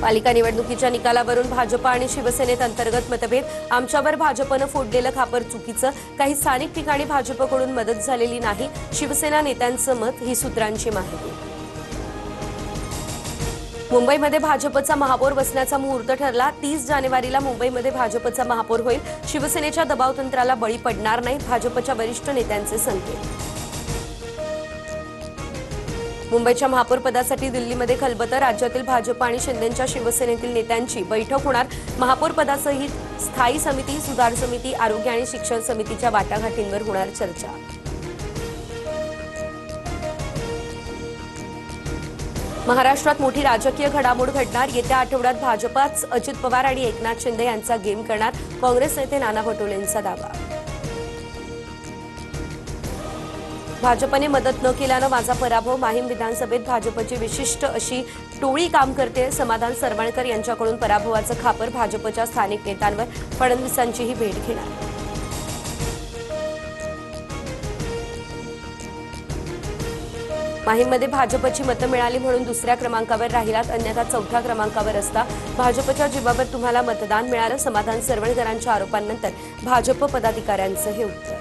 पालिका निवडणुकीच्या निकालावरून भाजप आणि शिवसेनेत अंतर्गत मतभेद। आमच्यावर भाजपनं फोडलेलं खापर चुकीचं। काही स्थानिक ठिकाणी भाजपकडून मदत झालेली नाही, शिवसेना नेत्यांचं मत। ही सूत्रांची माहिती। मुंबईमध्ये भाजपचा महापौर बसण्याचा मुहूर्त ठरला। 30 जानेवारीला मुंबईमध्ये भाजपचा महापौर होईल। शिवसेनेच्या दबावतंत्राला बळी पडणार नाही, भाजपच्या वरिष्ठ नेत्यांचे संकेत। मुंबईच्या महापौर पदासाठी दिल्लीमध्ये खलबतं। राज्यातील भाजप आणि शिंदेच्या शिवसेनेतील नेत्यांची बैठक होणार। महापौर पदासहित स्थायी समिती, सुधार समिती, आरोग्य आणि शिक्षण समितीच्या वाटाघाटींवर होणार चर्चा। महाराष्ट्रात मोठी राजकीय घडामोड घडणार। येत्या आठवड्यात भाजपच अजित पवार आणि एकनाथ शिंदे यांचा गेम करणार, काँग्रेस नेते नाना पटोलेंचा दावा। भाजपने मदत न केल्यानं माझा पराभव। माहीम विधानसभेत भाजपची विशिष्ट अशी टोळी काम करते। समाधान सरवणकर यांच्याकडून पराभवाचं खापर भाजपच्या स्थानिक नेत्यांवर। फडणवीसांचीही भेट घेणार। माहीममध्ये भाजपची मतं मिळाली म्हणून दुसऱ्या क्रमांकावर राहिलात, अन्यथा चौथ्या क्रमांकावर असता। भाजपच्या जीवावर तुम्हाला मतदान मिळालं, समाधान सरवणकरांच्या आरोपांनंतर भाजप पदाधिकाऱ्यांचं हे उत्तर।